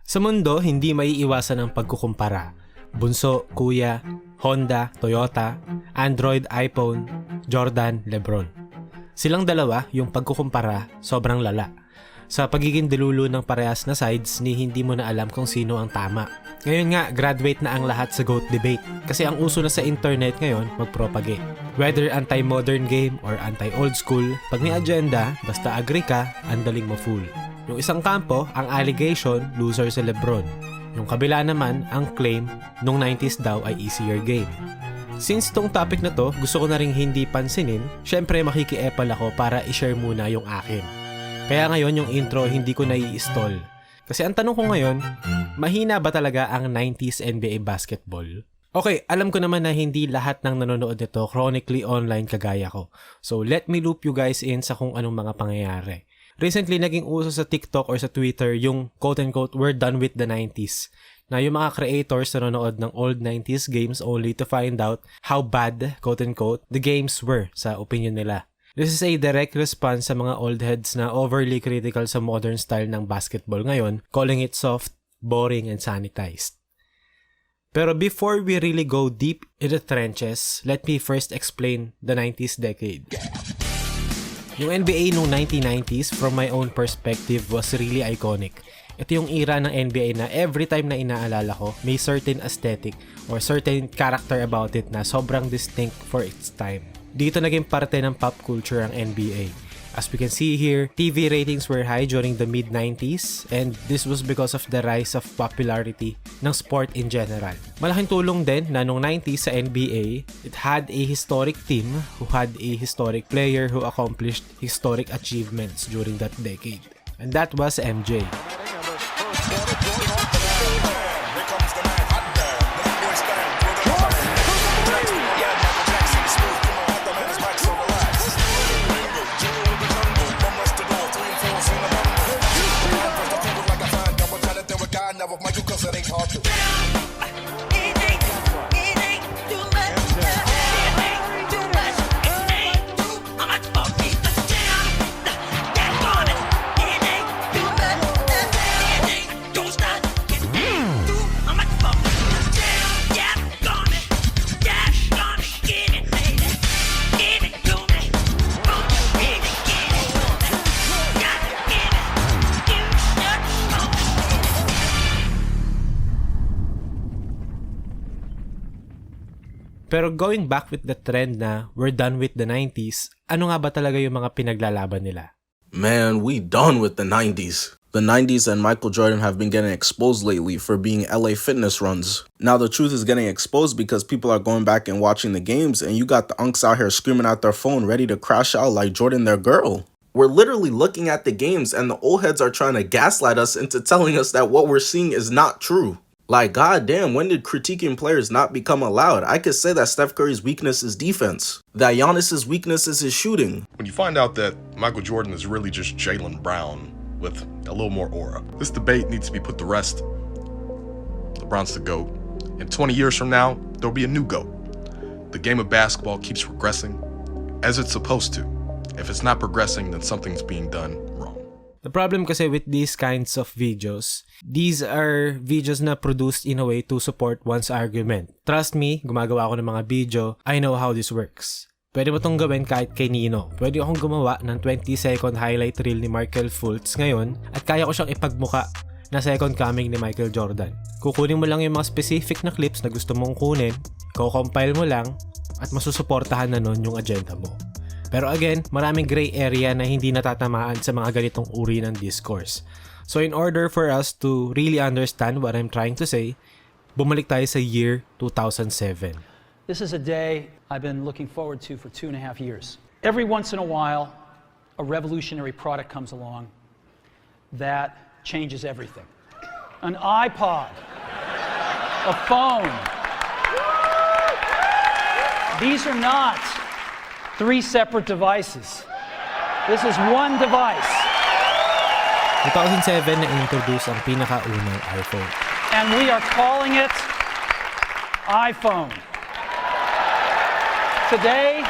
Sa mundo, hindi maiiwasan ang pagkukumpara. Bunso, kuya, Honda, Toyota, Android, iPhone, Jordan, Lebron. Silang dalawa, yung pagkukumpara, sobrang lala. Sa pagiging dilulo ng parehas na sides ni hindi mo na alam kung sino ang tama. Ngayon nga, graduate na ang lahat sa GOAT debate kasi ang uso na sa internet ngayon magpropagate. Whether anti-modern game or anti-old school, pag may agenda, basta agree ka, andaling ma-fool. Yung isang kampo, ang allegation, loser si Lebron. Yung kabila naman, ang claim, nung 90s daw ay easier game. Since tong topic na to, gusto ko na ring hindi pansinin, syempre makikiepal ako para i-share muna yung akin. Kaya ngayon yung intro hindi ko nai-stall. Kasi ang tanong ko ngayon, mahina ba talaga ang 90s NBA basketball? Okay, alam ko naman na hindi lahat ng nanonood nito chronically online kagaya ko. So let me loop you guys in sa kung anong mga pangyayari. Recently, naging uso sa TikTok or sa Twitter yung quote-unquote, we're done with the 90s. Na yung mga creators na nanonood ng old 90s games only to find out how bad, quote-unquote, the games were sa opinion nila. This is a direct response sa mga old heads na overly critical sa modern style ng basketball ngayon, calling it soft, boring, and sanitized. Pero before we really go deep in the trenches, let me first explain the 90s decade. Yung NBA noong 1990s, from my own perspective, was really iconic. Ito yung era ng NBA na every time na inaalala ko, may certain aesthetic or certain character about it na sobrang distinct for its time. Dito naging parte ng pop culture ang NBA. As we can see here, TV ratings were high during the mid-90s and this was because of the rise of popularity ng sport in general. Malaking tulong din na noong 90s sa NBA, it had a historic team who had a historic player who accomplished historic achievements during that decade. And that was MJ. Pero going back with the trend na we're done with the 90s, ano nga ba talaga yung mga pinaglalaban nila? Man, we done with the 90s. The 90s and Michael Jordan have been getting exposed lately for being LA fitness runs. Now the truth is getting exposed because people are going back and watching the games and you got the unks out here screaming at their phone ready to crash out like Jordan their girl. We're literally looking at the games and the old heads are trying to gaslight us into telling us that what we're seeing is not true. Like, goddamn, when did critiquing players not become allowed? I could say that Steph Curry's weakness is defense, that Giannis's weakness is his shooting. When you find out that Michael Jordan is really just Jaylen Brown with a little more aura, this debate needs to be put to rest. LeBron's the GOAT. And 20 years from now, there'll be a new GOAT. The game of basketball keeps progressing as it's supposed to. If it's not progressing, then something's being done wrong. The problem kasi with these kinds of videos, these are videos na produced in a way to support one's argument. Trust me, gumagawa ako ng mga video, I know how this works. Pwede mo itong gawin kahit kay Nino. Pwede akong gumawa ng 20-second highlight reel ni Markelle Fultz ngayon at kaya ko siyang ipagmuka na second coming ni Michael Jordan. Kukunin mo lang yung mga specific na clips na gusto mong kunin, compile mo lang, at masusuportahan na nun yung agenda mo. Pero again, maraming gray area na hindi natatamaan sa mga ganitong uri ng discourse. So in order for us to really understand what I'm trying to say, bumalik tayo sa year 2007. This is a day I've been looking forward to for 2.5 years. Every once in a while, a revolutionary product comes along that changes everything. An iPod, a phone. These are not 3 separate devices. This is one device. 2007 na-introduce ang pinakaunang iPhone. And we are calling it iPhone. Today,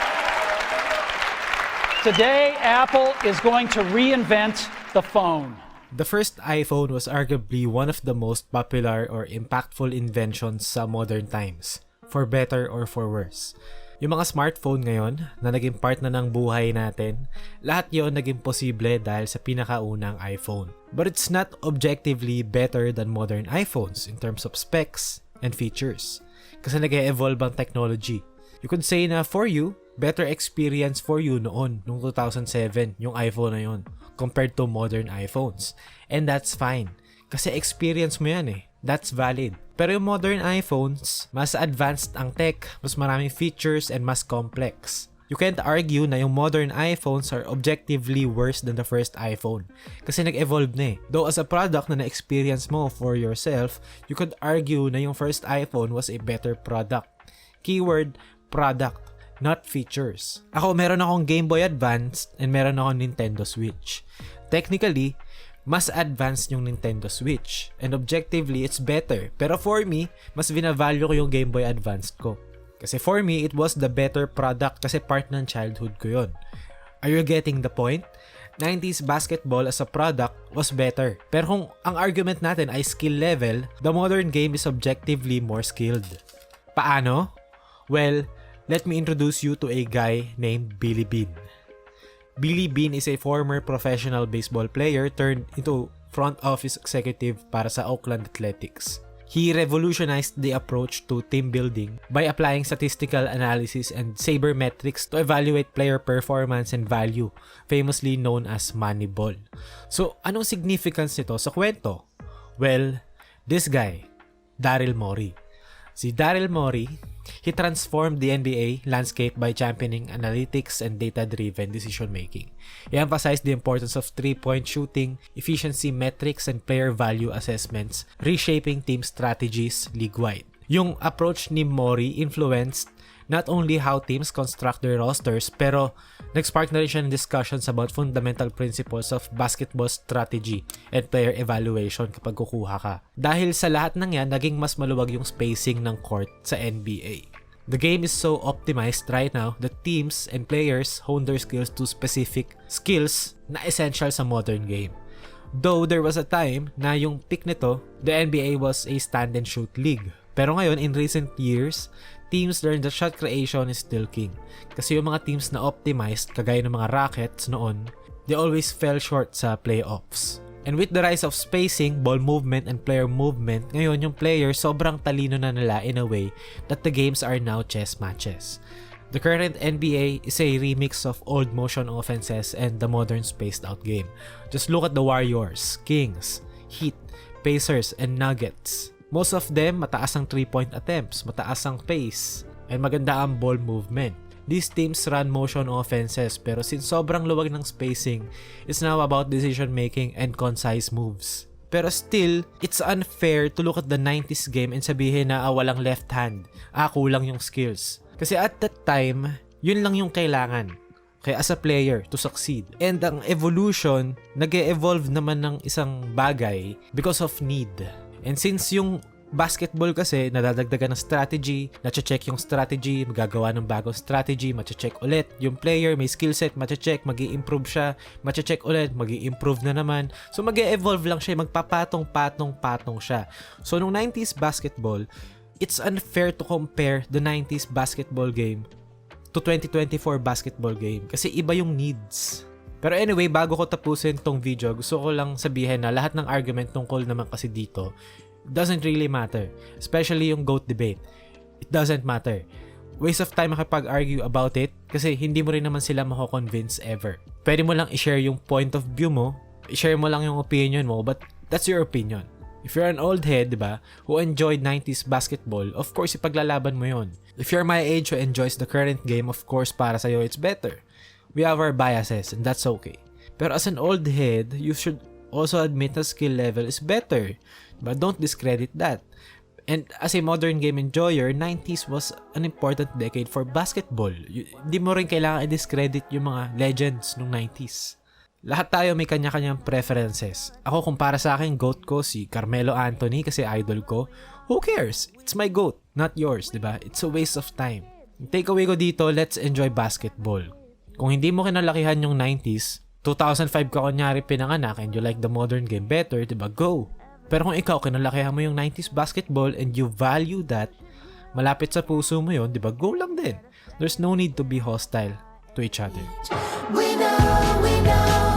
Apple is going to reinvent the phone. The first iPhone was arguably one of the most popular or impactful inventions sa modern times, for better or for worse. Yung mga smartphone ngayon na naging part na ng buhay natin, lahat yon naging posible dahil sa pinakaunang iPhone. But it's not objectively better than modern iPhones in terms of specs and features. Kasi nag-e-evolve ang technology. You could say na for you, better experience for you noong 2007 yung iPhone na yon compared to modern iPhones. And that's fine. Kasi experience mo yan eh. That's valid. Pero yung modern iPhones, mas advanced ang tech, mas maraming features, and mas complex. You can't argue na yung modern iPhones are objectively worse than the first iPhone. Kasi nag-evolve na eh. Though as a product na na-experience mo for yourself, you could argue na yung first iPhone was a better product. Keyword, product, not features. Ako, meron akong Game Boy Advance and meron akong Nintendo Switch. Technically, mas advanced yung Nintendo Switch. And objectively, it's better. Pero for me, mas binavalue ko yung Game Boy Advance ko. Kasi for me, it was the better product kasi part ng childhood ko yun. Are you getting the point? 90s basketball as a product was better. Pero kung ang argument natin ay skill level, the modern game is objectively more skilled. Paano? Well, let me introduce you to a guy named Billy Beane. Billy Beane is a former professional baseball player turned into front office executive para sa Oakland Athletics. He revolutionized the approach to team building by applying statistical analysis and sabermetrics to evaluate player performance and value, famously known as Moneyball. So, anong significance nito sa kwento? Well, this guy, Daryl Morey. Si Daryl Morey, he transformed the NBA landscape by championing analytics and data-driven decision-making. He emphasized the importance of three-point shooting, efficiency metrics, and player value assessments, reshaping team strategies league-wide. Yung approach ni Morey influenced not only how teams construct their rosters, pero nag-spark na rin siya ng discussions about fundamental principles of basketball strategy and player evaluation kapag kukuha ka. Dahil sa lahat ng yan, naging mas maluwag yung spacing ng court sa NBA. The game is so optimized right now that teams and players hone their skills to specific skills na essential sa modern game. Though there was a time na yung peak nito, the NBA was a stand-and-shoot league. Pero ngayon, in recent years, teams learn that shot creation is still king. Kasi yung mga teams na optimized, kagaya ng mga Rockets noon, they always fell short sa playoffs. And with the rise of spacing, ball movement, and player movement, ngayon yung players sobrang talino na nila in a way that the games are now chess matches. The current NBA is a remix of old motion offenses and the modern spaced out game. Just look at the Warriors, Kings, Heat, Pacers, and Nuggets. Most of them, mataas ang 3-point attempts, mataas ang pace, and maganda ang ball movement. These teams run motion offenses, pero since sobrang luwag ng spacing, it's now about decision making and concise moves. Pero still, it's unfair to look at the 90s game and sabihin na walang left hand, kulang yung skills. Kasi at that time, yun lang yung kailangan. Kaya as a player to succeed. And ang evolution, nag-e-evolve naman ng isang bagay because of need. And since yung basketball kasi nadadagdagan ng strategy, nache-check yung strategy, magagawa ng bagong strategy, mache-check ulit yung player, may skill set, mache-check, magi-improve siya, mache-check ulit, magi-improve na naman. So mag-e-evolve lang siya, magpapatong-patong siya. So nung 90s basketball, it's unfair to compare the 90s basketball game to 2024 basketball game kasi iba yung needs. Pero anyway, bago ko tapusin tong video, gusto ko lang sabihin na lahat ng argument tungkol naman kasi dito doesn't really matter. Especially yung GOAT debate. It doesn't matter. Waste of time makipag-argue about it kasi hindi mo rin naman sila mako-convince ever. Pwede mo lang i-share yung point of view mo, i-share mo lang yung opinion mo, but that's your opinion. If you're an old head, diba, who enjoyed 90s basketball, of course, ipaglalaban mo yon. If you're my age who enjoys the current game, of course, para sa'yo, it's better. We have our biases and that's okay. Pero as an old head, you should also admit na skill level is better. But don't discredit that. And as a modern game enjoyer, 90s was an important decade for basketball. Hindi mo rin kailangan i-discredit yung mga legends nung 90s. Lahat tayo may kanya-kanyang preferences. Ako kung para sa akin, GOAT ko si Carmelo Anthony kasi idol ko. Who cares? It's my GOAT, not yours, diba? It's a waste of time. Yung takeaway ko dito, let's enjoy basketball. Kung hindi mo kinalakihan yung 90s, 2005 ka kunyari pinanganak and you like the modern game better, diba? Go! Pero kung ikaw, kinalakihan mo yung 90s basketball and you value that, malapit sa puso mo yun, diba? Go lang din. There's no need to be hostile to each other. We know